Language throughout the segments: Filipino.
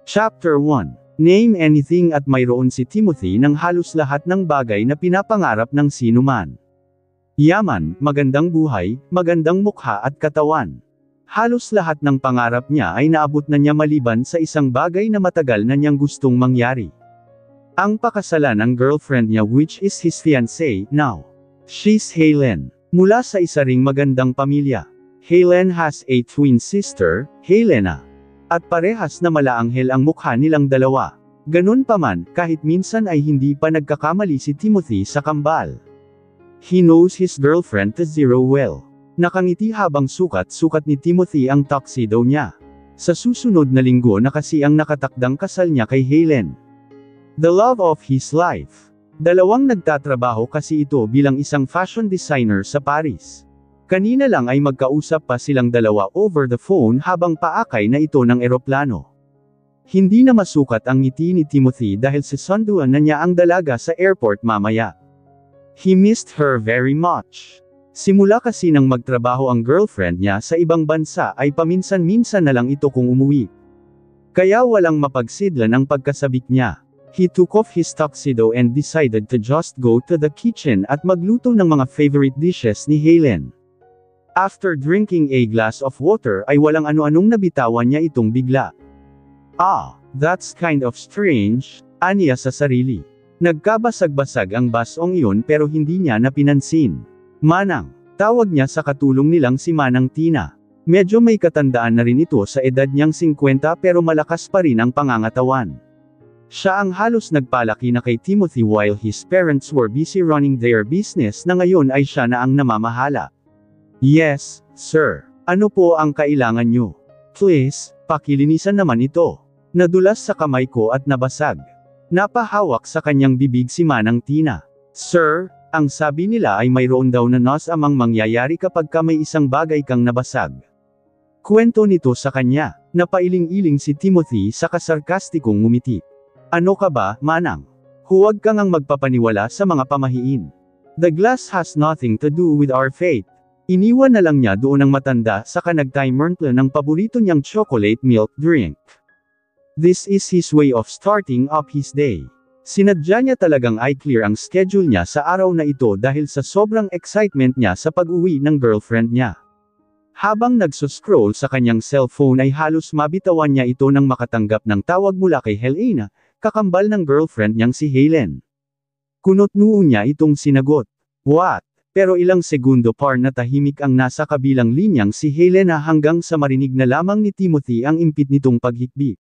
Chapter 1. Name anything at mayroon si Timothy ng halos lahat ng bagay na pinapangarap ng sinuman. Yaman, magandang buhay, magandang mukha at katawan. Halos lahat ng pangarap niya ay naabot na niya maliban sa isang bagay na matagal na niyang gustong mangyari. Ang pakasalan ng girlfriend niya which is his fiancée now. She's Helen. Mula sa isa ring magandang pamilya. Helen has a twin sister, Helena. At parehas na malaanghel ang mukha nilang dalawa. Ganun pa man, kahit minsan ay hindi pa nagkakamali si Timothy sa kambal. He knows his girlfriend to zero well. Nakangiti habang sukat-sukat ni Timothy ang tuxedo niya. Sa susunod na linggo na kasi ang nakatakdang kasal niya kay Helen. The love of his life. Dalawang nagtatrabaho kasi ito bilang isang fashion designer sa Paris. Kanina lang ay magkausap pa silang dalawa over the phone habang paakay na ito ng eroplano. Hindi na masukat ang ngiti ni Timothy dahil sisunduan na niya ang dalaga sa airport mamaya. He missed her very much. Simula kasi nang magtrabaho ang girlfriend niya sa ibang bansa ay paminsan-minsan na lang ito kung umuwi. Kaya walang mapagsidlan ang pagkasabik niya. He took off his tuxedo and decided to just go to the kitchen at magluto ng mga favorite dishes ni Helen. After drinking a glass of water ay walang ano-anong nabitawan niya itong bigla. Ah, that's kind of strange, aniya sa sarili. Nagkabasag-basag ang basong iyon pero hindi niya napinansin. Manang, tawag niya sa katulong nilang si Manang Tina. Medyo may katandaan na rin ito sa edad niyang 50 pero malakas pa rin ang pangangatawan. Siya ang halos nagpalaki na kay Timothy while his parents were busy running their business na ngayon ay siya na ang namamahala. Yes, sir. Ano po ang kailangan nyo? Please, pakilinisan naman ito. Nadulas sa kamay ko at nabasag. Napahawak sa kanyang bibig si Manang Tina. Sir, ang sabi nila ay mayroon daw na amang mangyayari kapag ka may isang bagay kang nabasag. Kwento nito sa kanya. Napailing-iling si Timothy sa kasarkastikong ngumiti. Ano ka ba, Manang? Huwag kang ang magpapaniwala sa mga pamahiin. The glass has nothing to do with our fate. Iniwan na lang niya doon ang matanda saka nag-timerntla ng paborito niyang chocolate milk drink. This is his way of starting up his day. Sinadya niya talagang i-clear ang schedule niya sa araw na ito dahil sa sobrang excitement niya sa pag-uwi ng girlfriend niya. Habang nagsuscroll sa kanyang cellphone ay halos mabitawan niya ito nang makatanggap ng tawag mula kay Helena, kakambal ng girlfriend niyang si Helen. Kunot-noo niya itong sinagot. What? Pero ilang segundo par na tahimik ang nasa kabilang linyang si Helena hanggang sa marinig na lamang ni Timothy ang impit nitong paghikbi.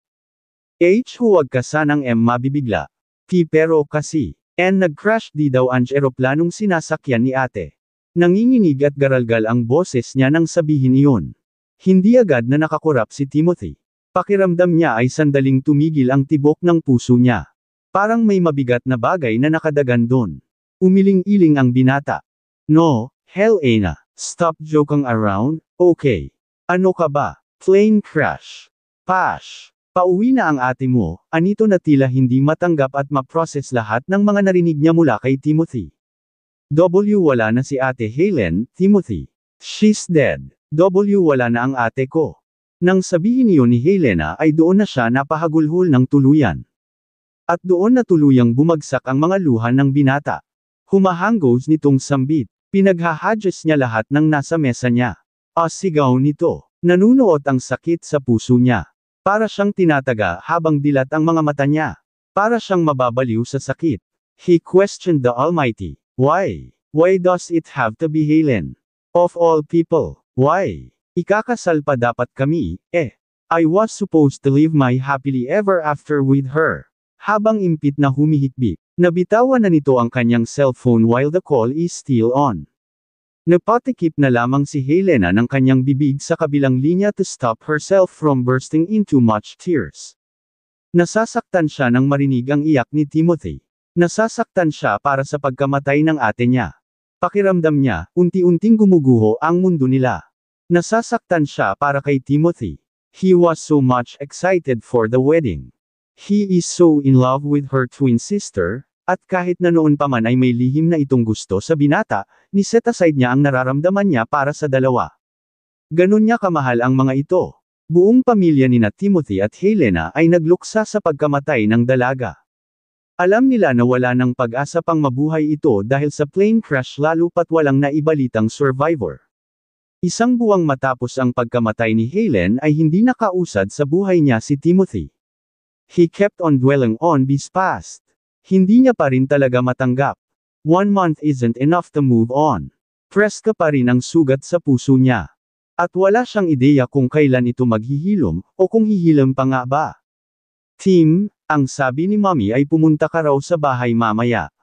Huwag ka sanang mabibigla. Pero kasi, nag-crash di daw ang eroplanong sinasakyan ni ate. Nanginginig at garalgal ang boses niya nang sabihin iyon. Hindi agad na nakakurap si Timothy. Pakiramdam niya ay sandaling tumigil ang tibok ng puso niya. Parang may mabigat na bagay na nakadagan doon. Umiling-iling ang binata. No, Helena, stop joking around, okay. Ano ka ba? Plane crash. Pash. Pauwi na ang ate mo, anito na tila hindi matanggap at ma-process lahat ng mga narinig niya mula kay Timothy. Wala na si ate Helen, Timothy. She's dead. Wala na ang ate ko. Nang sabihin niyo ni Helena ay doon na siya napahagulhol ng tuluyan. At doon na tuluyang bumagsak ang mga luha ng binata. Humahanggos nitong sambit. Pinaghahadges niya lahat ng nasa mesa niya. Sigaw nito. Nanunuot ang sakit sa puso niya. Para siyang tinataga habang dilat ang mga mata niya. Para siyang mababaliw sa sakit. He questioned the Almighty. Why? Why does it have to be Helen? Of all people, why? Ikakasal pa dapat kami, I was supposed to live my happily ever after with her. Habang impit na humihikbi. Nabitawan na nito ang kanyang cellphone while the call is still on. Napatikip na lamang si Helena ng kanyang bibig sa kabilang linya to stop herself from bursting into much tears. Nasasaktan siya nang marinig ang iyak ni Timothy. Nasasaktan siya para sa pagkamatay ng ate niya. Pakiramdam niya, unti-unting gumuguho ang mundo nila. Nasasaktan siya para kay Timothy. He was so much excited for the wedding. He is so in love with her twin sister, at kahit na noon pa man ay may lihim na itong gusto sa binata, ni-set aside niya ang nararamdaman niya para sa dalawa. Ganun niya kamahal ang mga ito. Buong pamilya nina Timothy at Helena ay nagluksa sa pagkamatay ng dalaga. Alam nila na wala ng pag-asa pang mabuhay ito dahil sa plane crash lalo pat walang naibalitang survivor. Isang buwang matapos ang pagkamatay ni Helen ay hindi nakausad sa buhay niya si Timothy. He kept on dwelling on his past. Hindi niya pa rin talaga matanggap. 1 month isn't enough to move on. Preska pa rin ang sugat sa puso niya. At wala siyang ideya kung kailan ito maghihilom, o kung hihilom pa nga ba. Tim, ang sabi ni Mommy ay pumunta ka raw sa bahay mamaya.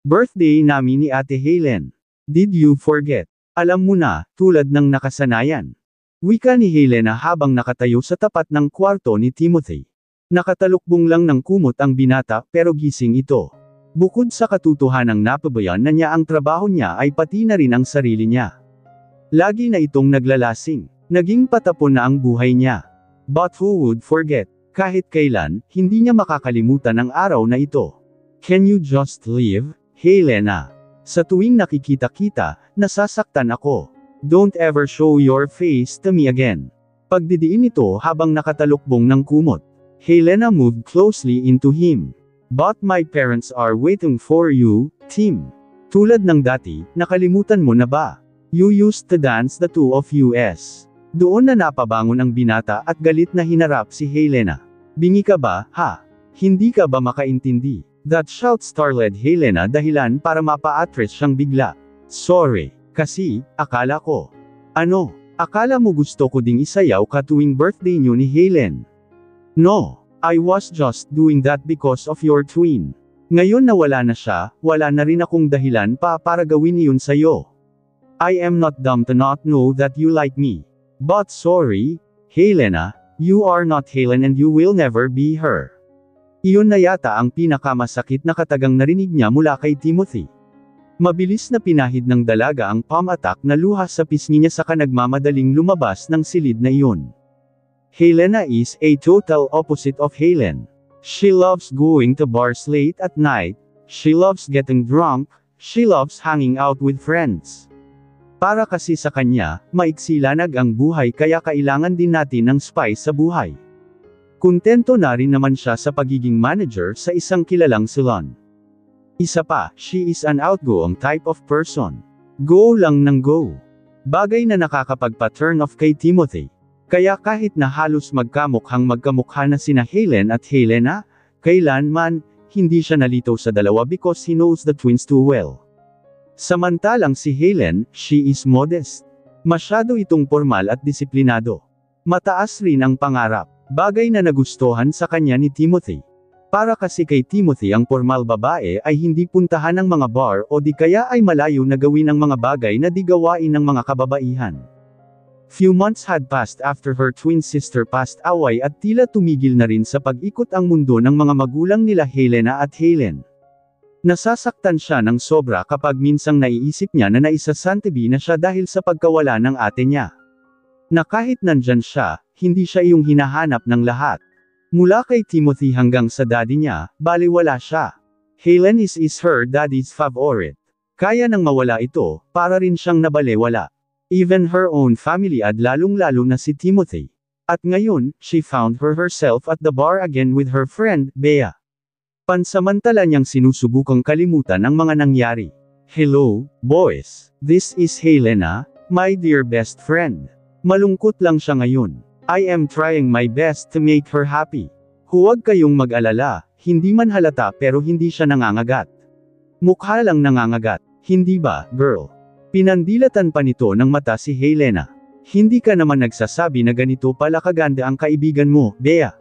Birthday namin ni Ate Helen. Did you forget? Alam mo na, tulad ng nakasanayan. Wika ni Helena habang nakatayo sa tapat ng kwarto ni Timothy. Nakatalukbong lang ng kumot ang binata pero gising ito. Bukod sa katotohanang napabayan na niya ang trabaho niya ay pati na rin ang sarili niya. Lagi na itong naglalasing. Naging patapon na ang buhay niya. But who would forget? Kahit kailan, hindi niya makakalimutan ang araw na ito. Can you just leave, Helena? Sa tuwing nakikita-kita, nasasaktan ako. Don't ever show your face to me again. Pagdidiin ito habang nakatalukbong ng kumot. Helena moved closely into him. But my parents are waiting for you, Tim. Tulad ng dati, nakalimutan mo na ba? You used to dance the two of us. Doon na napabangon ang binata at galit na hinarap si Helena. Bingi ka ba, ha? Hindi ka ba makaintindi? That shout startled Helena dahilan para mapa-atras siyang bigla. Sorry, kasi, akala ko. Ano? Akala mo gusto ko ding isayaw ka tuwing birthday niyo ni Helen? No, I was just doing that because of your twin. Ngayon na wala na siya, wala na rin akong dahilan pa para gawin iyon sa'yo. I am not dumb to not know that you like me. But sorry, Helena, you are not Helen and you will never be her. Iyon na yata ang pinakamasakit na katagang narinig niya mula kay Timothy. Mabilis na pinahid ng dalaga ang palm attack na luha sa pisngi niya saka nagmamadaling lumabas ng silid na iyon. Helena is a total opposite of Helen. She loves going to bars late at night, she loves getting drunk, she loves hanging out with friends. Para kasi sa kanya, maiksilanag ang buhay kaya kailangan din natin ng spice sa buhay. Kontento na rin naman siya sa pagiging manager sa isang kilalang salon. Isa pa, she is an outgoing type of person. Go lang ng go. Bagay na nakakapagpa-turn off kay Timothy. Kaya kahit na halos magkamukha na sina Helen at Helena, kailanman, hindi siya nalitaw sa dalawa because he knows the twins too well. Samantalang si Helen, she is modest. Masyado itong formal at disiplinado. Mataas rin ang pangarap, bagay na nagustuhan sa kanya ni Timothy. Para kasi kay Timothy ang formal babae ay hindi puntahan ng mga bar o di kaya ay malayo na gawin ang mga bagay na di gawain ng mga kababaihan. Few months had passed after her twin sister passed away at tila tumigil na rin sa pag-ikot ang mundo ng mga magulang nila Helena at Helen. Nasasaktan siya ng sobra kapag minsang naiisip niya na naisasantabi na siya dahil sa pagkawala ng ate niya. Na kahit nandyan siya, hindi siya iyong hinahanap ng lahat. Mula kay Timothy hanggang sa daddy niya, baliwala siya. Helen is her daddy's favorite. Kaya nang mawala ito, para rin siyang nabalewala. Even her own family at lalong-lalo na si Timothy. At ngayon, she found herself at the bar again with her friend, Bea. Pansamantala niyang sinusubukang kalimutan ang mga nangyari. Hello, boys. This is Helena, my dear best friend. Malungkot lang siya ngayon. I am trying my best to make her happy. Huwag kayong mag-alala, hindi man halata pero hindi siya nangangagat. Mukha lang nangangagat, hindi ba, girl? Pinandilatan pa nito ng mata si Helena. Hindi ka naman nagsasabi na ganito pala kaganda ang kaibigan mo, Bea.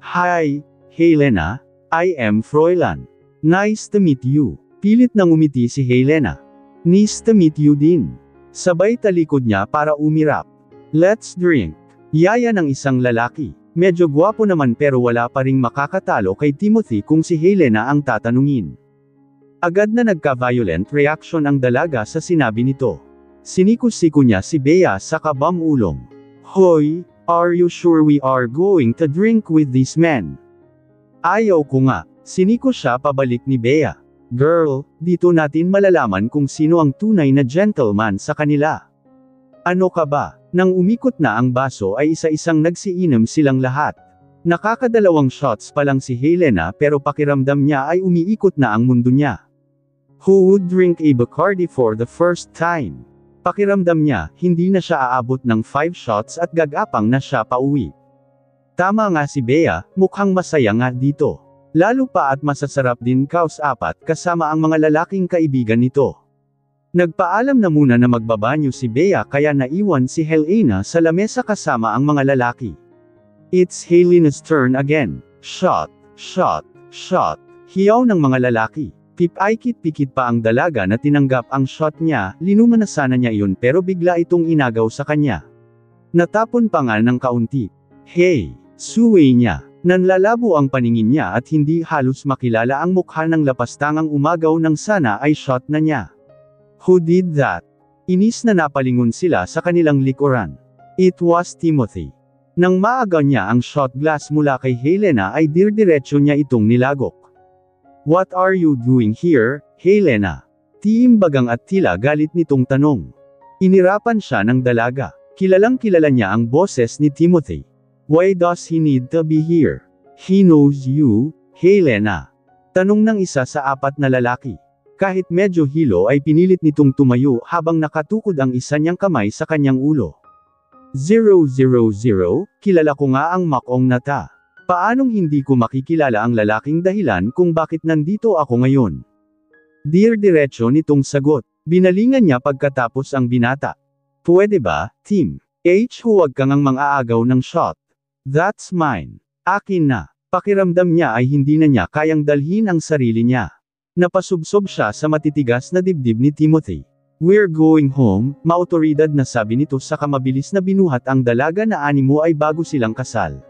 Hi, Helena. I am Froilan. Nice to meet you. Pilit nang umiti si Helena. Nice to meet you din. Sabay talikod niya para umirap. Let's drink. Yaya ng isang lalaki. Medyo gwapo naman pero wala pa ring makakatalo kay Timothy kung si Helena ang tatanungin. Agad na nagka-violent reaction ang dalaga sa sinabi nito. Sinikos-siko niya si Bea sa kabam-ulong. Hoy, are you sure we are going to drink with this man? Ayaw ko nga, siniko siya pabalik ni Bea. Girl, dito natin malalaman kung sino ang tunay na gentleman sa kanila. Ano ka ba? Nang umikot na ang baso ay isa-isang nagsiinom silang lahat. Nakakadalawang shots pa lang si Helena pero pakiramdam niya ay umiikot na ang mundo niya. Who would drink a Bacardi for the first time? Pakiramdam niya, hindi na siya aabot ng 5 shots at gagapang na siya pauwi. Tama nga si Bea, mukhang masaya nga dito. Lalo pa at masasarap din kaus-apat kasama ang mga lalaking kaibigan nito. Nagpaalam na muna na magbabanyo si Bea kaya naiwan si Helena sa lamesa kasama ang mga lalaki. It's Helena's turn again. Shot, shot, shot. Hiyaw ng mga lalaki. Pipikit-pikit pa ang dalaga na tinanggap ang shot niya, linuman na sana niya iyon pero bigla itong inagaw sa kanya. Natapon pa nga ng kaunti. Hey! Suway niya. Nanlalabo ang paningin niya at hindi halos makilala ang mukha ng lapastangang umagaw ng sana ay shot na niya. Who did that? Inis na napalingon sila sa kanilang likuran. It was Timothy. Nang maagaw niya ang shot glass mula kay Helena ay dirdiretso niya itong nilagok. What are you doing here, Helena? Tiimbagang at tila galit nitong tanong. Inirapan siya ng dalaga. Kilalang kilala niya ang boses ni Timothy. Why does he need to be here? He knows you, Helena. Tanong ng isa sa 4 na lalaki. Kahit medyo hilo ay pinilit nitong tumayo habang nakatukod ang isa niyang kamay sa kanyang ulo. 000, kilala ko nga ang makong nata. Paanong hindi ko makikilala ang lalaking dahilan kung bakit nandito ako ngayon? Diretso nitong sagot. Binalingan niya pagkatapos ang binata. Pwede ba, Tim? Huwag kang ang mang-aagaw ng shot. That's mine. Akin na. Pakiramdam niya ay hindi na niya kayang dalhin ang sarili niya. Napasubsob siya sa matitigas na dibdib ni Timothy. We're going home, maotoridad na sabi nito sa kamabilis na binuhat ang dalaga na animo ay bago silang kasal.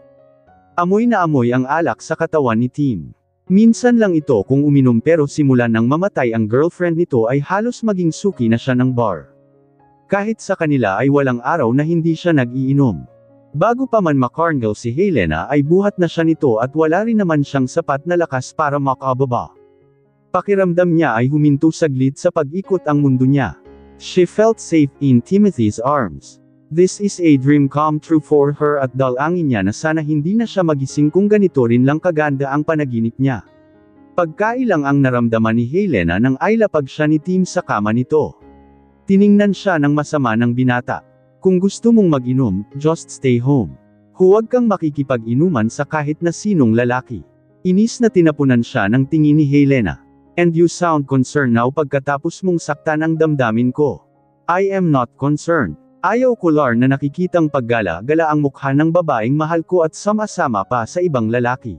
Amoy na amoy ang alak sa katawan ni Tim. Minsan lang ito kung uminom pero simula nang mamatay ang girlfriend nito ay halos maging suki na siya ng bar. Kahit sa kanila ay walang araw na hindi siya nag-iinom. Bago pa man makarngal si Helena ay buhat na siya nito at wala rin naman siyang sapat na lakas para makababa. Pakiramdam niya ay huminto saglit sa pag-ikot ang mundo niya. She felt safe in Timothy's arms. This is a dream come true for her at dalangin niya na sana hindi na siya magising kung ganito rin lang kaganda ang panaginip niya. Pagkailang ang naramdaman ni Helena nang ay lapag siya ni Tim sa kama nito. Tiningnan siya ng masama ng binata. Kung gusto mong mag-inom, just stay home. Huwag kang makikipag-inuman sa kahit na sinong lalaki. Inis na tinapunan siya ng tingin ni Helena. And you sound concerned now pagkatapos mong saktan ang damdamin ko. I am not concerned. Ayaw ko lar na nakikitang paggala-gala ang mukha ng babaeng mahal ko at sama-sama pa sa ibang lalaki.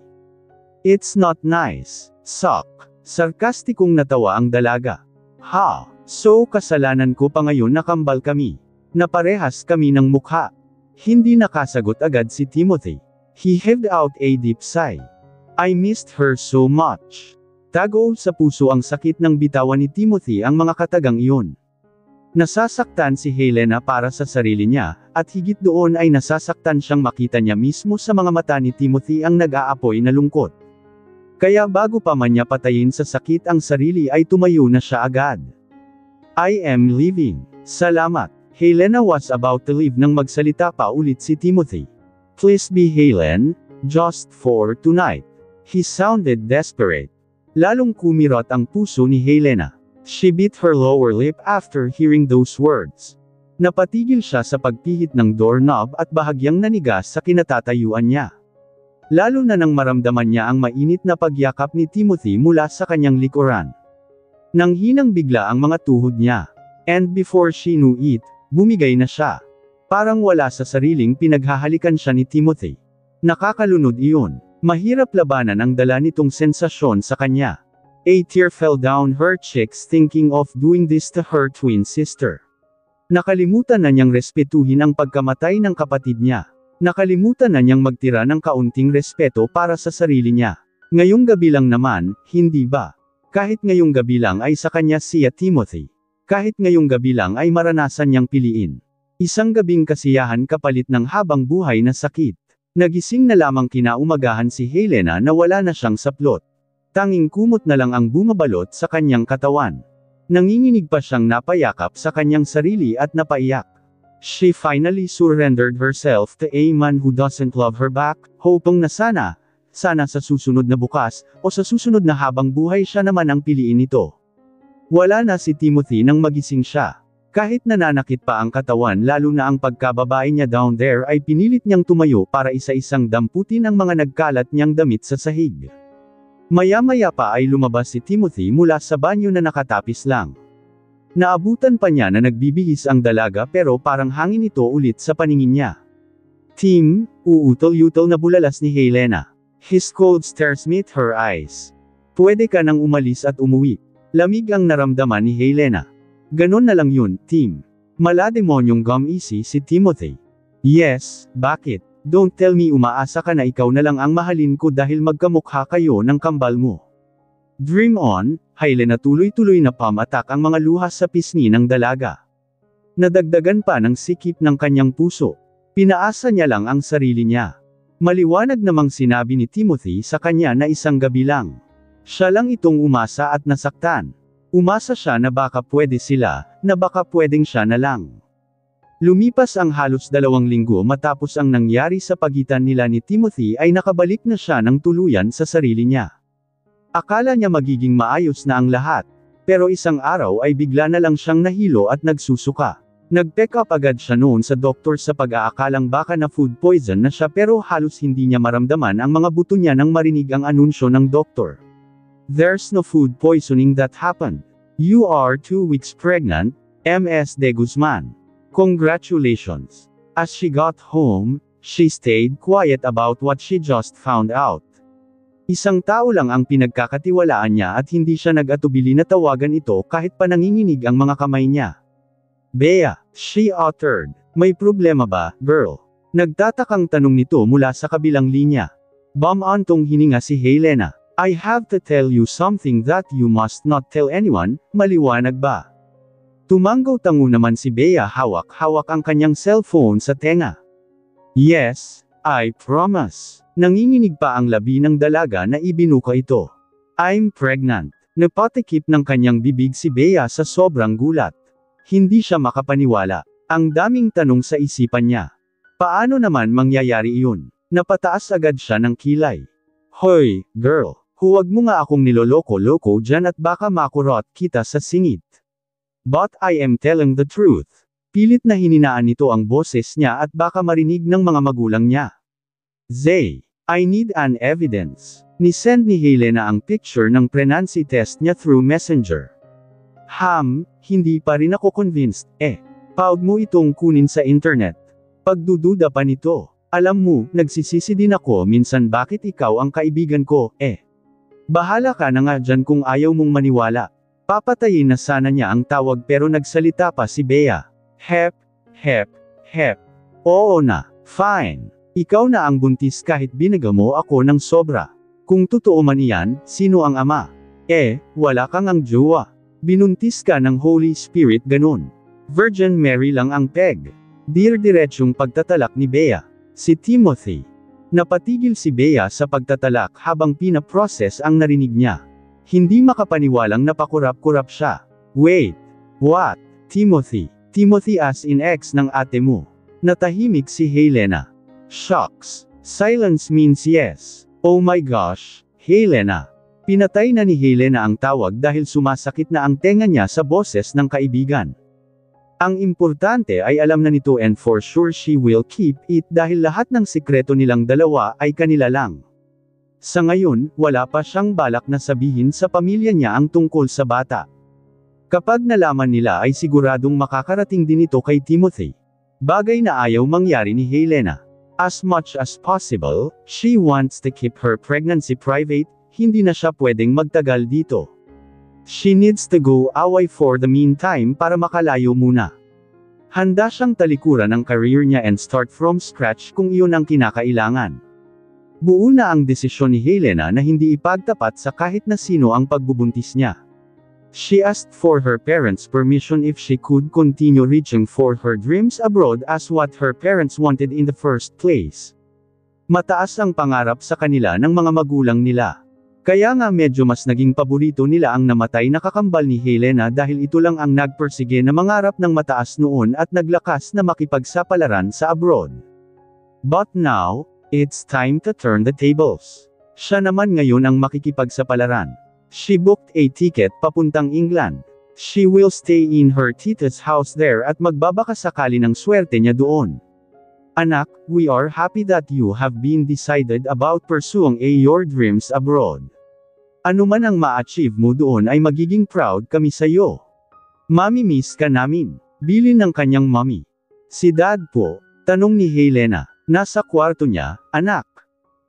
It's not nice. Suck. Sarkastikong natawa ang dalaga. Ha, so kasalanan ko pa ngayon na kambal kami. Naparehas kami ng mukha. Hindi nakasagot agad si Timothy. He heaved out a deep sigh. I missed her so much. Tago sa puso ang sakit ng bitawan ni Timothy ang mga katagang iyon. Nasasaktan si Helena para sa sarili niya, at higit doon ay nasasaktan siyang makita niya mismo sa mga mata ni Timothy ang nag-aapoy na lungkot. Kaya bago pa man niya patayin sa sakit ang sarili ay tumayo na siya agad. I am leaving. Salamat. Helena was about to leave nang magsalita pa ulit si Timothy. Please be Helen, just for tonight. He sounded desperate. Lalong kumirot ang puso ni Helena. She bit her lower lip after hearing those words. Napatigil siya sa pagpihit ng doorknob at bahagyang nanigas sa kinatatayuan niya. Lalo na nang maramdaman niya ang mainit na pagyakap ni Timothy mula sa kanyang likuran. Nanghinang bigla ang mga tuhod niya. And before she knew it, bumigay na siya. Parang wala sa sariling pinaghahalikan siya ni Timothy. Nakakalunod iyon. Mahirap labanan ang dala nitong sensasyon sa kanya. A tear fell down her cheeks thinking of doing this to her twin sister. Nakalimutan na niyang respetuhin ang pagkamatay ng kapatid niya. Nakalimutan na niyang magtira ng kaunting respeto para sa sarili niya. Ngayong gabi lang naman, hindi ba? Kahit ngayong gabi lang ay sa kanya siya Timothy. Kahit ngayong gabi lang ay maranasan niyang piliin. Isang gabing kasiyahan kapalit ng habang buhay na sakit. Nagising na lamang kinaumagahan si Helena na wala na siyang saplot. Tanging kumot na lang ang bumabalot sa kanyang katawan. Nanginginig pa siyang napayakap sa kanyang sarili at napaiyak. She finally surrendered herself to a man who doesn't love her back, hoping na sana sa susunod na bukas, o sa susunod na habang buhay siya naman ang piliin nito. Wala na si Timothy nang magising siya. Kahit nananakit pa ang katawan lalo na ang pagkababae niya down there ay pinilit niyang tumayo para isa-isang damputin ang mga nagkalat niyang damit sa sahig. Maya-maya pa ay lumabas si Timothy mula sa banyo na nakatapis lang. Naabutan pa niya na nagbibihis ang dalaga pero parang hangin ito ulit sa paningin niya. Tim, uutol-utol na bulalas ni Helena. His cold stares met her eyes. Pwede ka nang umalis at umuwi. Lamig ang naramdaman ni Helena. Ganon na lang yun, Tim. Malademonyong gumisi si Timothy. Yes, bakit? Don't tell me umaasa ka na ikaw na lang ang mahalin ko dahil magkamukha kayo ng kambal mo. Dream on, Helena tuloy-tuloy na pamatak ang mga luha sa pisngi ng dalaga. Nadagdagan pa ng sikip ng kanyang puso. Pinaasa niya lang ang sarili niya. Maliwanag namang sinabi ni Timothy sa kanya na isang gabi lang. Siya lang itong umasa at nasaktan. Umasa siya na baka pwede sila, na baka pwedeng siya na lang. Lumipas ang halos 2 linggo matapos ang nangyari sa pagitan nila ni Timothy ay nakabalik na siya ng tuluyan sa sarili niya. Akala niya magiging maayos na ang lahat, pero isang araw ay bigla na lang siyang nahilo at nagsusuka. Nag-check up agad siya noon sa doktor sa pag-aakalang baka na food poison na siya pero halos hindi niya maramdaman ang mga buto niya nang marinig ang anunsyo ng doktor. There's no food poisoning that happened. You are 2 weeks pregnant, Ms. De Guzman. Congratulations. As she got home, she stayed quiet about what she just found out. Isang tao lang ang pinagkakatiwalaan niya at hindi siya nag-atubili na tawagan ito kahit pa nanginginig ang mga kamay niya. Bea, she uttered. May problema ba, girl? Nagtatakang tanong nito mula sa kabilang linya. Bumantong hininga si Helena. I have to tell you something that you must not tell anyone, maliwanag ba? Tumanggaw-tango naman si Bea hawak-hawak ang kanyang cellphone sa tenga. Yes, I promise. Nanginginig pa ang labi ng dalaga na ibinuka ito. I'm pregnant. Napatikip ng kanyang bibig si Bea sa sobrang gulat. Hindi siya makapaniwala. Ang daming tanong sa isipan niya. Paano naman mangyayari iyon? Napataas agad siya ng kilay. Hoy, girl. Huwag mo nga akong niloloko-loko dyan at baka makurot kita sa singit. But I am telling the truth. Pilit na hininaan nito ang boses niya at baka marinig ng mga magulang niya. Zay, I need an evidence. Nisend ni Helena ang picture ng pregnancy test niya through Messenger. Hindi pa rin ako convinced, Paud mo itong kunin sa internet. Pagdududa pa nito. Alam mo, nagsisisi din ako minsan bakit ikaw ang kaibigan ko, Bahala ka na nga dyan kung ayaw mong maniwala. Papatayin na sana niya ang tawag pero nagsalita pa si Bea. Hep. Oo na, fine. Ikaw na ang buntis kahit binaga mo ako ng sobra. Kung totoo man iyan, sino ang ama? Wala kang ang jowa. Binuntis ka ng Holy Spirit ganun. Virgin Mary lang ang peg. Dir-diretsyong pagtatalak ni Bea. Si Timothy. Napatigil si Bea sa pagtatalak habang pinaprocess ang narinig niya. Hindi makapaniwalang napakurap-kurap siya. Wait. What? Timothy? Timothy as in ex ng ate mo. Natahimik si Helena. Shocks. Silence means yes. Oh my gosh, Helena. Pinatay na ni Helena ang tawag dahil sumasakit na ang tenga niya sa boses ng kaibigan. Ang importante ay alam na nito and for sure she will keep it dahil lahat ng sikreto nilang dalawa ay kanila lang. Sa ngayon, wala pa siyang balak na sabihin sa pamilya niya ang tungkol sa bata. Kapag nalaman nila ay siguradong makakarating din ito kay Timothy. Bagay na ayaw mangyari ni Helena. As much as possible, she wants to keep her pregnancy private, hindi na siya pwedeng magtagal dito. She needs to go away for the meantime para makalayo muna. Handa siyang talikuran ang career niya and start from scratch kung iyon ang kinakailangan. Buo na ang desisyon ni Helena na hindi ipagtapat sa kahit na sino ang pagbubuntis niya. She asked for her parents' permission if she could continue reaching for her dreams abroad as what her parents wanted in the first place. Mataas ang pangarap sa kanila ng mga magulang nila. Kaya nga medyo mas naging paborito nila ang namatay na kakambal ni Helena dahil ito lang ang nagpersige na mangarap ng mataas noon at naglakas na makipagsapalaran sa abroad. But now, it's time to turn the tables. Siya naman ngayon ang makikipagsapalaran. She booked a ticket papuntang England. She will stay in her tita's house there at magbabaka sakali ng swerte niya doon. Anak, we are happy that you have been decided about pursuing your dreams abroad. Ano man ang ma-achieve mo doon ay magiging proud kami sa'yo. Mami, miss ka namin. Bilin ng kanyang mami. Si Dad po, tanong ni Helena. Nasa kwarto niya, anak.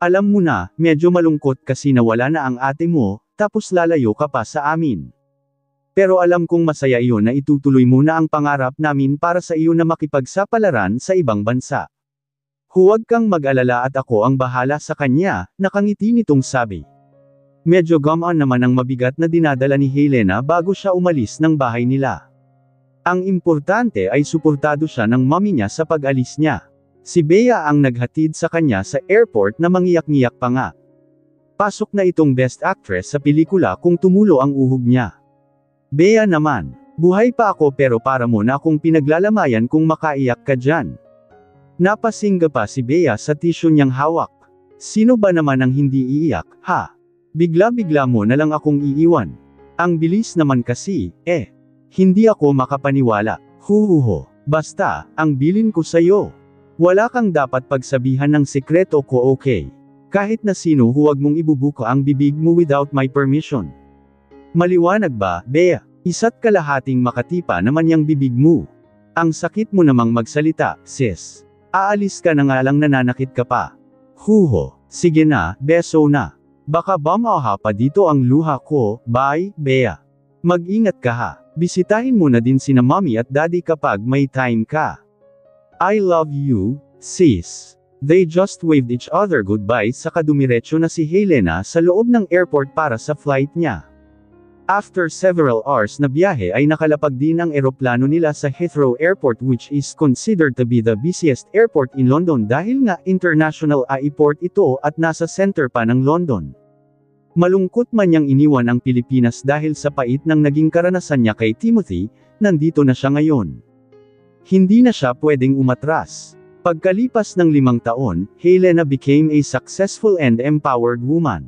Alam mo na, medyo malungkot kasi nawala na ang ate mo, tapos lalayo ka pa sa amin. Pero alam kong masaya iyon na itutuloy mo na ang pangarap namin para sa iyo na makipagsapalaran sa ibang bansa. Huwag kang mag-alala at ako ang bahala sa kanya, nakangiti nitong sabi. Medyo gamaan naman ang mabigat na dinadala ni Helena bago siya umalis ng bahay nila. Ang importante ay suportado siya ng mami niya sa pag-alis niya. Si Bea ang naghatid sa kanya sa airport na mangiyak-ngiyak pa nga. Pasok na itong best actress sa pelikula kung tumulo ang uhog niya. Bea naman, buhay pa ako pero para mo na akong pinaglalamayan kung makaiyak ka dyan. Napasingga pa si Bea sa tissue niyang hawak. Sino ba naman ang hindi iiyak, ha? Bigla-bigla mo na lang akong iiwan. Ang bilis naman kasi, Hindi ako makapaniwala. Huhuho. Basta, ang bilin ko sa'yo. Wala kang dapat pagsabihan ng sekreto ko, okay? Kahit na sino huwag mong ibubuka ang bibig mo without my permission. Maliwanag ba, Bea? Isa't kalahating makatipa naman yang bibig mo. Ang sakit mo namang magsalita, sis. Aalis ka na nga lang nananakit ka pa. Huho. Sige na, beso na. Baka ba maaha pa dito ang luha ko, bye, Bea. Mag-ingat ka ha. Bisitahin mo na din sina mommy at daddy kapag may time ka. I love you, sis. They just waved each other goodbye saka dumiretso na si Helena sa loob ng airport para sa flight niya. After several hours na biyahe ay nakalapag din ang eroplano nila sa Heathrow Airport which is considered to be the busiest airport in London dahil nga international airport ito at nasa center pa ng London. Malungkot man niyang iniwan ang Pilipinas dahil sa pait ng naging karanasan niya kay Timothy, nandito na siya ngayon. Hindi na siya pwedeng umatras. Pagkalipas ng 5 taon, Helena became a successful and empowered woman.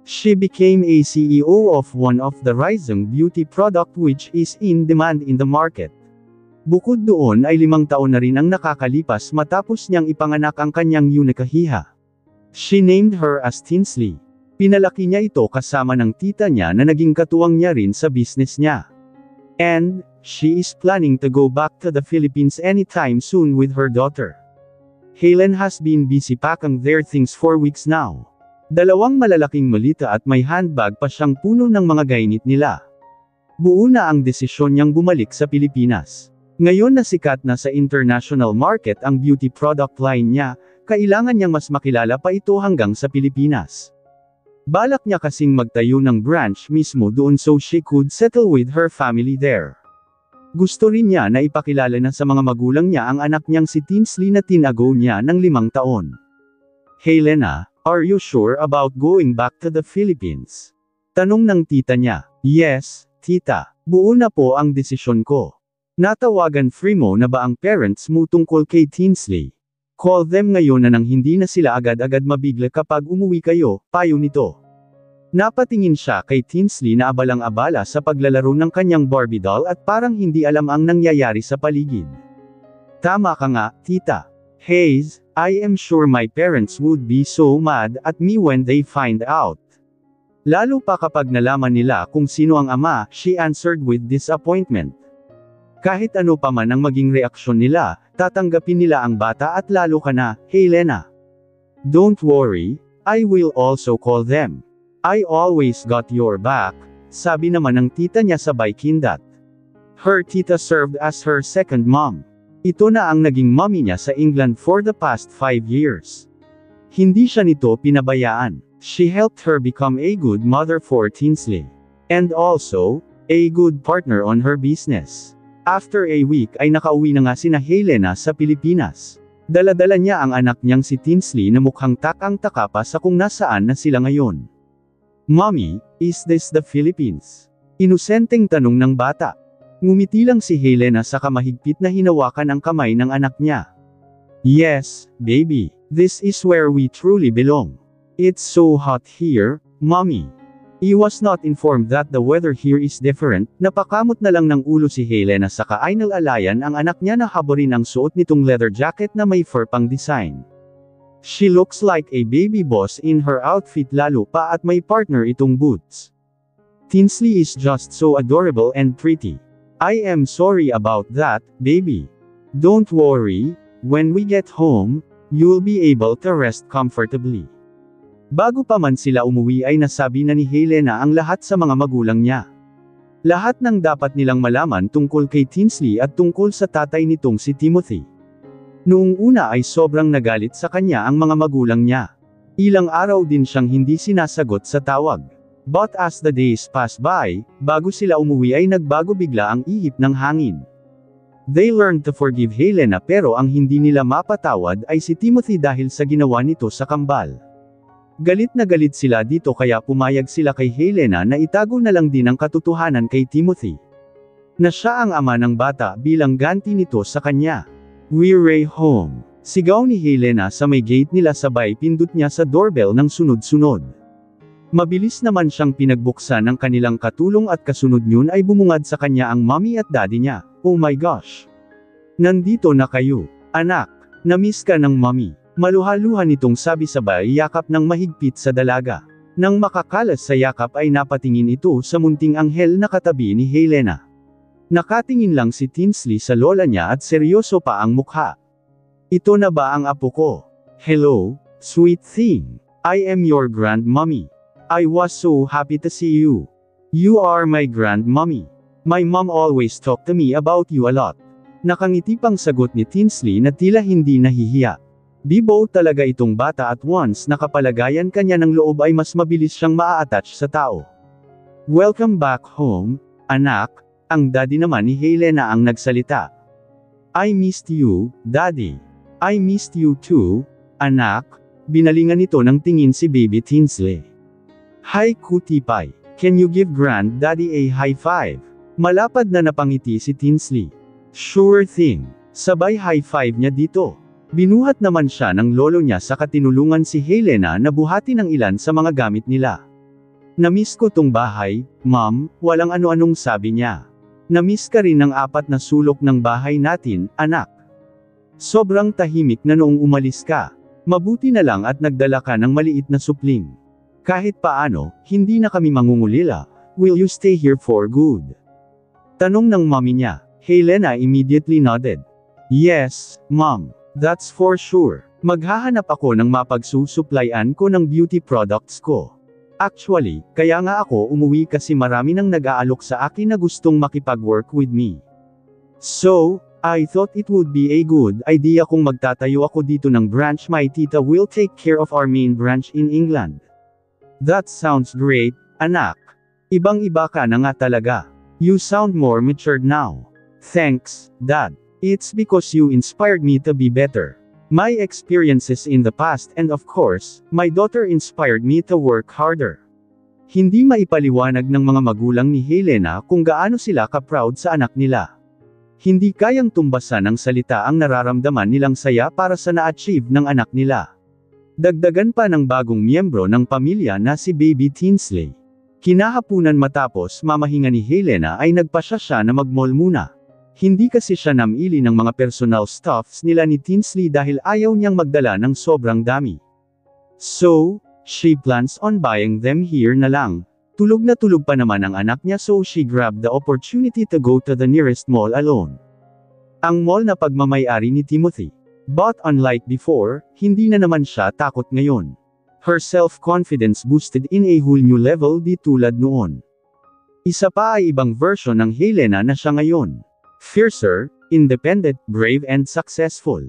She became a CEO of one of the rising beauty product which is in demand in the market. Bukod doon ay 5 taon na rin ang nakakalipas matapos niyang ipanganak ang kanyang Unikahiha. She named her as Tinsley. Pinalaki niya ito kasama ng tita niya na naging katuwang niya rin sa business niya. And, she is planning to go back to the Philippines anytime soon with her daughter. Helen has been busy packing their things for weeks now. 2 malalaking malita at may handbag pa siyang puno ng mga gainit nila. Buo na ang desisyon niyang bumalik sa Pilipinas. Ngayon na sikat na sa international market ang beauty product line niya, kailangan niyang mas makilala pa ito hanggang sa Pilipinas. Balak niya kasing magtayo ng branch mismo doon so she could settle with her family there. Gusto rin niya na ipakilala na sa mga magulang niya ang anak niyang si Tinsley na tinago niya ng 5 taon. Helena, are you sure about going back to the Philippines? Tanong ng tita niya. Yes, tita. Buo na po ang desisyon ko. Natawagan mo na ba ang parents mo tungkol kay Tinsley? Call them ngayon na nang hindi na sila agad-agad mabigla kapag umuwi kayo, payo nito. Napatingin siya kay Tinsley na abalang-abala sa paglalaro ng kanyang Barbie doll at parang hindi alam ang nangyayari sa paligid. Tama ka nga, tita. Hayes, I am sure my parents would be so mad at me when they find out. Lalo pa kapag nalaman nila kung sino ang ama, she answered with disappointment. Kahit ano pa man ang maging reaksyon nila, tatanggapin nila ang bata at lalo ka na, Helena. Don't worry, I will also call them. I always got your back, sabi naman ng tita niya sabay kindat. Her tita served as her second mom. Ito na ang naging mommy niya sa England for the past 5 years. Hindi siya nito pinabayaan. She helped her become a good mother for Tinsley. And also, a good partner on her business. After a week ay nakauwi na nga sina Helena sa Pilipinas. Dala-dala niya ang anak niyang si Tinsley na mukhang takang-taka pa sa kung nasaan na sila ngayon. Mommy, is this the Philippines? Inosenteng tanong ng bata. Ngumiti lang si Helena sa kamahigpit na hinawakan ang kamay ng anak niya. Yes, baby. This is where we truly belong. It's so hot here, Mommy. I was not informed that the weather here is different. Napakamot na lang ng ulo si Helena sa kainalalayan ang anak niya na haborin ang suot nitong leather jacket na may fur pang design. She looks like a baby boss in her outfit lalo pa at may partner itong boots. Tinsley is just so adorable and pretty. I am sorry about that, baby. Don't worry, when we get home, you'll be able to rest comfortably. Bago pa man sila umuwi ay nasabi na ni Helena ang lahat sa mga magulang niya. Lahat ng dapat nilang malaman tungkol kay Tinsley at tungkol sa tatay nitong si Timothy. Noong una ay sobrang nagalit sa kanya ang mga magulang niya. Ilang araw din siyang hindi sinasagot sa tawag. But as the days passed by, bago sila umuwi ay nagbago bigla ang ihip ng hangin. They learned to forgive Helena pero ang hindi nila mapatawad ay si Timothy dahil sa ginawa nito sa kambal. Galit na galit sila dito kaya pumayag sila kay Helena na itago na lang din ang katotohanan kay Timothy. Na siya ang ama ng bata bilang ganti nito sa kanya. We're home. Sigaw ni Helena sa may gate nila sabay pindot niya sa doorbell ng sunod-sunod. Mabilis naman siyang pinagbuksan ng kanilang katulong at kasunod yun ay bumungad sa kanya ang mommy at daddy niya. Oh my gosh! Nandito na kayo. Anak, na-miss ka ng mommy. Maluha-luha nitong sabi sabay yakap ng mahigpit sa dalaga. Nang makakalas sa yakap ay napatingin ito sa munting anghel na katabi ni Helena. Nakatingin lang si Tinsley sa lola niya at seryoso pa ang mukha. Ito na ba ang apo ko? Hello, sweet thing. I am your grandmommy. I was so happy to see you. You are my grandmommy. My mom always talk to me about you a lot. Nakangiti pang sagot ni Tinsley na tila hindi nahihiya. Bibo talaga itong bata at once nakapalagayan kanya ng loob ay mas mabilis siyang maa-attach sa tao. Welcome back home, anak. Ang daddy naman ni Helena ang nagsalita. I missed you, daddy. I missed you too, anak. Binalingan nito ng tingin si baby Tinsley. Hi Cutie Pie. Can you give granddaddy a high five? Malapad na napangiti si Tinsley. Sure thing. Sabay high five niya dito. Binuhat naman siya ng lolo niya sa katinulungan si Helena na buhati ng ilan sa mga gamit nila. Namiss ko tong bahay, ma'am, walang ano-anong sabi niya. Namiss ka rin ng 4 na sulok ng bahay natin, anak. Sobrang tahimik na noong umalis ka. Mabuti na lang at nagdala ka ng maliit na supling. Kahit paano, hindi na kami mangungulila. Will you stay here for good? Tanong ng mommy niya. Helena immediately nodded. Yes, mom. That's for sure. Maghahanap ako ng mapagsusuplayan ko ng beauty products ko. Actually, kaya nga ako umuwi kasi marami nang nag-aalok sa akin na gustong makipag-work with me. So, I thought it would be a good idea kung magtatayo ako dito ng branch. My tita will take care of our main branch in England. That sounds great, anak. Ibang-iba ka na nga talaga. You sound more matured now. Thanks, Dad. It's because you inspired me to be better. My experiences in the past and of course, my daughter inspired me to work harder. Hindi maipaliwanag ng mga magulang ni Helena kung gaano sila ka-proud sa anak nila. Hindi kayang tumbasan ng salita ang nararamdaman nilang saya para sa na-achieve ng anak nila. Dagdagan pa ng bagong miyembro ng pamilya na si baby Tinsley. Kinahapunan matapos mamahinga ni Helena ay nagpasya siya na mag-mall muna. Hindi kasi siya namili ng mga personal stuffs nila ni Tinsley dahil ayaw niyang magdala ng sobrang dami. So, she plans on buying them here na lang. Tulog na tulog pa naman ang anak niya so she grabbed the opportunity to go to the nearest mall alone. Ang mall na pagmamay-ari ni Timothy. But unlike before, hindi na naman siya takot ngayon. Her self-confidence boosted in a whole new level di tulad noon. Isa pa ay ibang version ng Helena na siya ngayon. Fiercer, independent, brave and successful.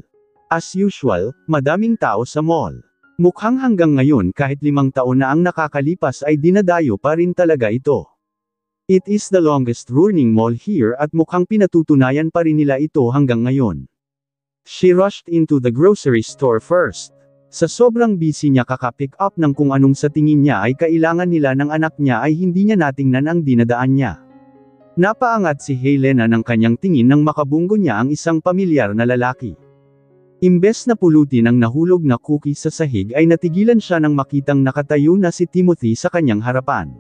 As usual, madaming tao sa mall. Mukhang hanggang ngayon kahit 5 taon na ang nakakalipas ay dinadayo pa rin talaga ito. It is the longest running mall here at mukhang pinatutunayan pa rin nila ito hanggang ngayon. She rushed into the grocery store first. Sa sobrang busy niya kaka-pick up ng kung anong sa tingin niya ay kailangan nila ng anak niya ay hindi niya natingnan ang dinadaan niya. Napaangat si Helena ng kanyang tingin nang makabunggo niya ang isang pamilyar na lalaki. Imbes na pulutin ang nahulog na cookie sa sahig ay natigilan siya nang makitang nakatayo na si Timothy sa kanyang harapan.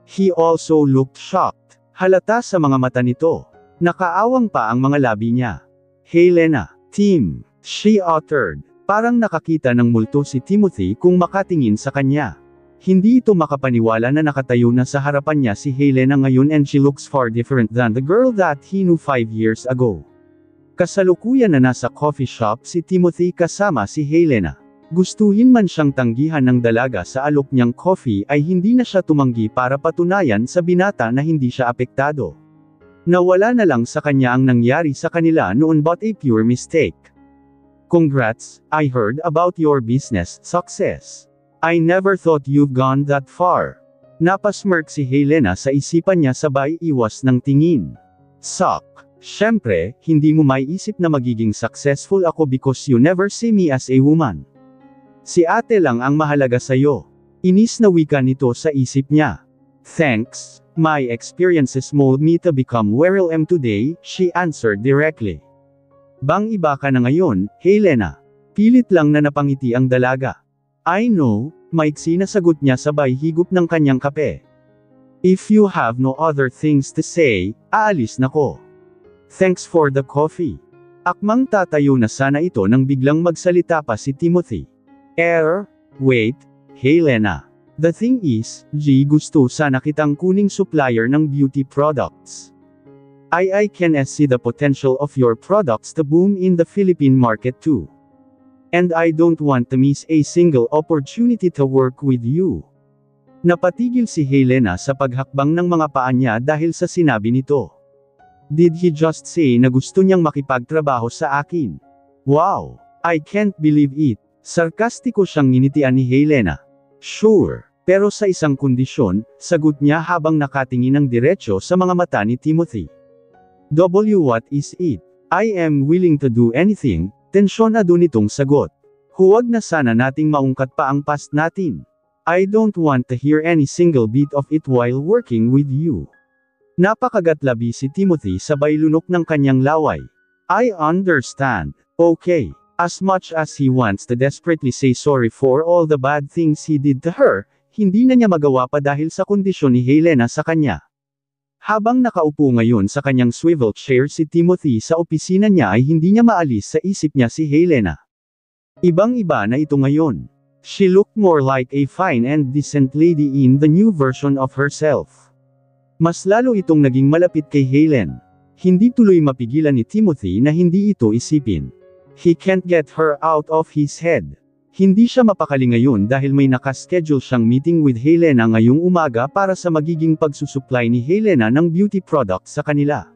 He also looked shocked. Halata sa mga mata nito. Nakaawang pa ang mga labi niya. Helena, Tim, she uttered. Parang nakakita ng multo si Timothy kung makatingin sa kanya. Hindi ito makapaniwala na nakatayo na sa harapan niya si Helena ngayon and she looks far different than the girl that he knew 5 years ago. Kasalukuyan na nasa coffee shop si Timothy kasama si Helena. Gustuhin man siyang tanggihan ng dalaga sa alok niyang coffee ay hindi na siya tumanggi para patunayan sa binata na hindi siya apektado. Nawala na lang sa kanya ang nangyari sa kanila noon but a pure mistake. Congrats, I heard about your business success. I never thought you've gone that far. Napasmirk si Helena sa isipan niya sabay iwas ng tingin. Suck. Siyempre, hindi mo maiisip na magiging successful ako because you never see me as a woman. Si ate lang ang mahalaga sa'yo. Inis na wika nito sa isip niya. Thanks, my experiences mold me to become where I am today, she answered directly. Bang iba ka na ngayon, Helena? Pilit lang na napangiti ang dalaga. I know, maiksi na sagot niya sabay higop ng kanyang kape. If you have no other things to say, aalis na ko. Thanks for the coffee. Akmang tatayo na sana ito nang biglang magsalita pa si Timothy. Wait, Helena. The thing is, gusto sana kitang kuning supplier ng beauty products. I can see the potential of your products to boom in the Philippine market too. And I don't want to miss a single opportunity to work with you. Napatigil si Helena sa paghakbang ng mga paa niya dahil sa sinabi nito. Did he just say na gusto niyang makipagtrabaho sa akin? Wow! I can't believe it. Sarkastiko siyang nginitian ni Helena. Sure. Pero sa isang kondisyon, sagot niya habang nakatingin ng diretso sa mga mata ni Timothy. What is it? I am willing to do anything, tensyonado nitong sagot. Huwag na sana nating maungkat pa ang past natin. I don't want to hear any single bit of it while working with you. Napakagatlabi si Timothy sabay lunok ng kanyang laway. I understand. Okay. As much as he wants to desperately say sorry for all the bad things he did to her, hindi na niya magawa pa dahil sa kondisyon ni Helena sa kanya. Habang nakaupo ngayon sa kanyang swivel chair si Timothy sa opisina niya ay hindi niya maalis sa isip niya si Helena. Ibang-iba na ito ngayon. She looked more like a fine and decent lady in the new version of herself. Mas lalo itong naging malapit kay Helen. Hindi tuloy mapigilan ni Timothy na hindi ito isipin. He can't get her out of his head. Hindi siya mapakali ngayon dahil may nakaschedule siyang meeting with Helena ngayong umaga para sa magiging pagsusupply ni Helena ng beauty products sa kanila.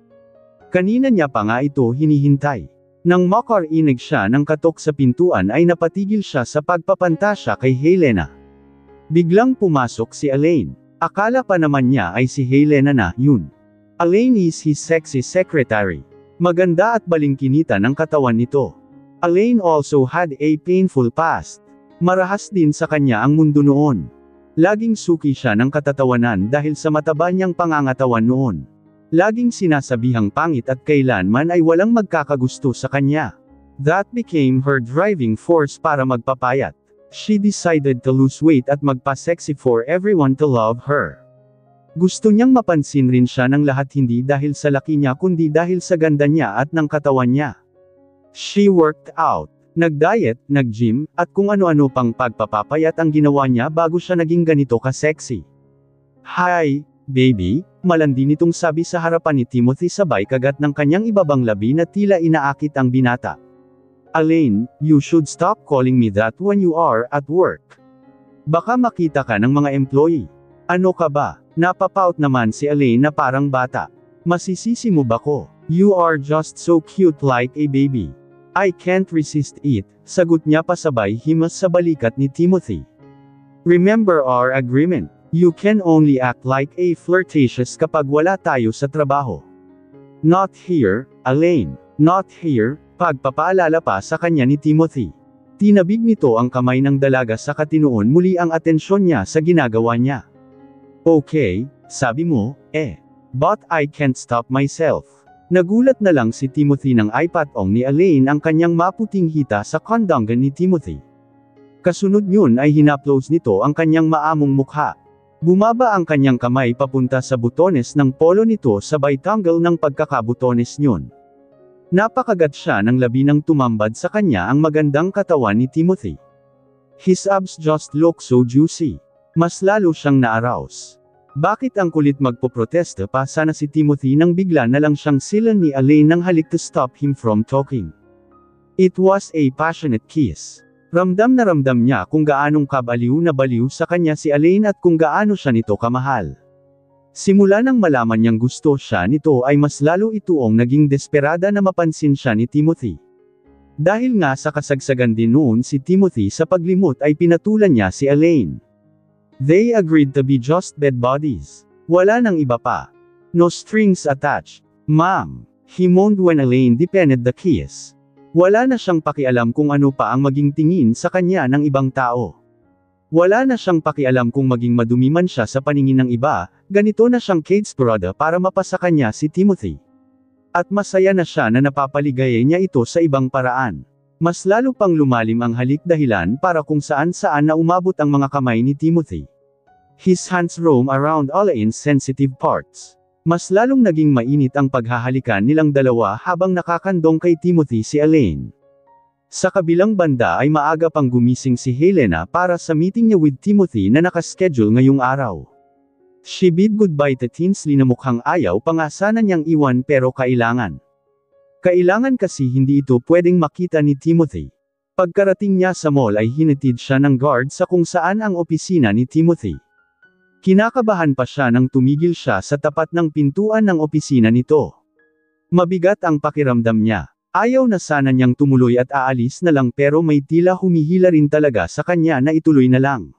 Kanina niya pa nga ito hinihintay. Nang makarinig siya ng katok sa pintuan ay napatigil siya sa pagpapantasya kay Helena. Biglang pumasok si Elaine. Akala pa naman niya ay si Helena na, yun. Elaine is his sexy secretary. Maganda at balingkinita ng katawan nito. Elaine also had a painful past. Marahas din sa kanya ang mundo noon. Laging suki siya ng katatawanan dahil sa mataba niyang pangangatawan noon. Laging sinasabihang pangit at kailanman ay walang magkakagusto sa kanya. That became her driving force para magpapayat. She decided to lose weight at magpa-sexy for everyone to love her. Gusto niyang mapansin rin siya ng lahat hindi dahil sa laki niya kundi dahil sa ganda niya at ng katawan niya. She worked out, nag-diet, nag-gym, at kung ano-ano pang pagpapapayat ang ginawa niya bago siya naging ganito ka-sexy. Hi, baby, malandi nitong sabi sa harapan ni Timothy sabay kagat ng kanyang ibabang labi na tila inaakit ang binata. Elaine, you should stop calling me that when you are at work. Baka makita ka ng mga employee. Ano ka ba? Napapout naman si Elaine na parang bata. Masisisi mo ba ko? You are just so cute like a baby. I can't resist it, sagot niya pasabay himas sa balikat ni Timothy. Remember our agreement. You can only act like a flirtatious kapag wala tayo sa trabaho. Not here, Elaine. Not here. Pagpapaalala pa sa kanya ni Timothy. Tinabig nito ang kamay ng dalaga sa katinuon muli ang atensyon niya sa ginagawa niya. Okay, sabi mo, but I can't stop myself. Nagulat na lang si Timothy nang ipatong ni Elaine ang kanyang maputing hita sa kondongan ni Timothy. Kasunod yun ay hinaplos nito ang kanyang maamong mukha. Bumaba ang kanyang kamay papunta sa butones ng polo nito sabay tanggal ng pagkakabutones yun. Napakagat siya ng labi nang tumambad sa kanya ang magandang katawan ni Timothy. His abs just look so juicy. Mas lalo siyang na-arouse. Bakit ang kulit magpoprotesta pa sana si Timothy nang bigla na lang siyang silan ni Elaine nang halik to stop him from talking. It was a passionate kiss. Ramdam na ramdam niya kung gaanong kabaliw na baliw sa kanya si Elaine at kung gaano siya nito kamahal. Simula nang malaman niyang gusto siya nito ay mas lalo itoong naging desperada na mapansin siya ni Timothy. Dahil nga sa kasagsagan din noon si Timothy sa paglimot ay pinatulan niya si Elaine. They agreed to be just bed buddies. Wala nang iba pa. No strings attached. Ma'am, he moaned when Elaine deepened the kiss. Wala na siyang pakialam kung ano pa ang maging tingin sa kanya ng ibang tao. Wala na siyang pakialam kung maging madumi man siya sa paningin ng iba, ganito na siyang desperada para mapasa kanya si Timothy. At masaya na siya na napapaligaya niya ito sa ibang paraan. Mas lalo pang lumalim ang halik dahilan para kung saan-saan na umabot ang mga kamay ni Timothy. His hands roam around Elaine's sensitive parts. Mas lalong naging mainit ang paghahalikan nilang dalawa habang nakakandong kay Timothy si Elaine. Sa kabilang banda ay maaga pang gumising si Helena para sa meeting niya with Timothy na nakaschedule ngayong araw. She bid goodbye to Tinsley na mukhang ayaw pa nga sana niyang iwan pero kailangan. Kailangan kasi hindi ito pwedeng makita ni Timothy. Pagkarating niya sa mall ay hinatid siya ng guard sa kung saan ang opisina ni Timothy. Kinakabahan pa siya nang tumigil siya sa tapat ng pintuan ng opisina nito. Mabigat ang pakiramdam niya. Ayaw na sana niyang tumuloy at aalis na lang pero may tila humihila rin talaga sa kanya na ituloy na lang.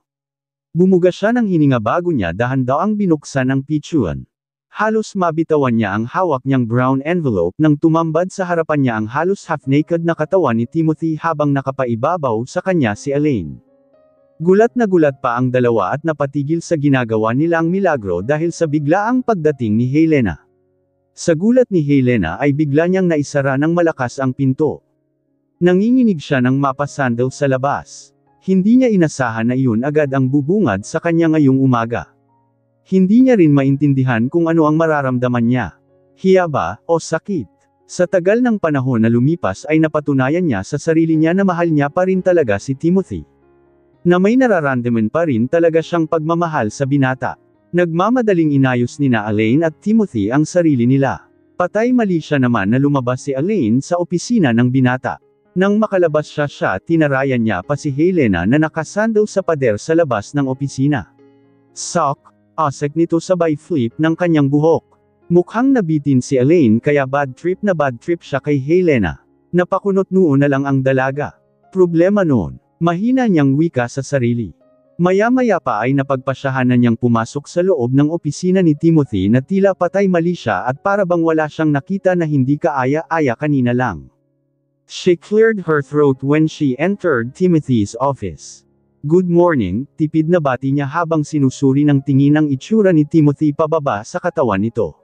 Bumuga siya ng hininga bago niya dahan-daang binuksan ang pictuan. Halos mabitawan niya ang hawak niyang brown envelope nang tumambad sa harapan niya ang halos half-naked na katawan ni Timothy habang nakapaibabaw sa kanya si Elaine. Gulat na gulat pa ang dalawa at napatigil sa ginagawa nilang milagro dahil sa biglaang pagdating ni Helena. Sa gulat ni Helena ay bigla niyang naisara ng malakas ang pinto. Nanginginig siya ng mapasandal sa labas. Hindi niya inasahan na iyon agad ang bubungad sa kanya ngayong umaga. Hindi niya rin maintindihan kung ano ang mararamdaman niya. Hiya ba, o sakit? Sa tagal ng panahon na lumipas ay napatunayan niya sa sarili niya na mahal niya pa rin talaga si Timothy. Na may nararamdaman pa rin talaga siyang pagmamahal sa binata. Nagmamadaling inayos ni Elaine at Timothy ang sarili nila. Patay mali siya naman na lumabas si Elaine sa opisina ng binata. Nang makalabas siya tinarayan niya pa si Helena na nakasandal sa pader sa labas ng opisina. Sok, asek nito sabay flip ng kanyang buhok. Mukhang nabitin si Elaine kaya bad trip siya kay Helena. Napakunot noon na lang ang dalaga. Problema noon, mahina niyang wika sa sarili. Maya-maya pa ay napagpasyahan na niyang pumasok sa loob ng opisina ni Timothy na tila patay mali siya at para bang wala siyang nakita na hindi kaaya-aya kanina lang. She cleared her throat when she entered Timothy's office. Good morning, tipid na bati niya habang sinusuri ng tingin ang itsura ni Timothy pababa sa katawan nito.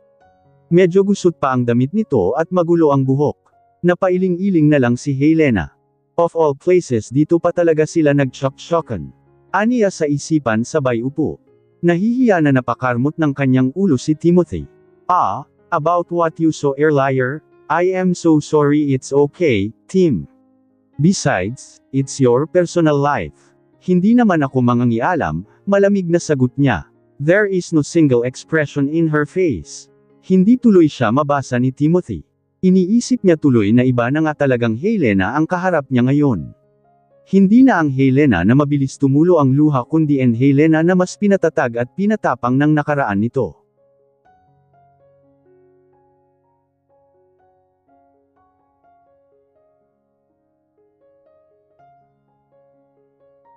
Medyo gusot pa ang damit nito at magulo ang buhok. Napailing-iling na lang si Helena. Of all places dito pa talaga sila nag-shock-shockan. Aniya sa isipan sabay upo. Nahihiya na napakarmot ng kanyang ulo si Timothy. About what you saw earlier? I am so sorry. It's okay, Tim. Besides, it's your personal life. Hindi naman ako mangangialam, malamig na sagot niya. There is no single expression in her face. Hindi tuloy siya mabasa ni Timothy. Iniisip niya tuloy na iba na nga talagang Helena ang kaharap niya ngayon. Hindi na ang Helena na mabilis tumulo ang luha kundi ang Helena na mas pinatatag at pinatapang ng nakaraan nito.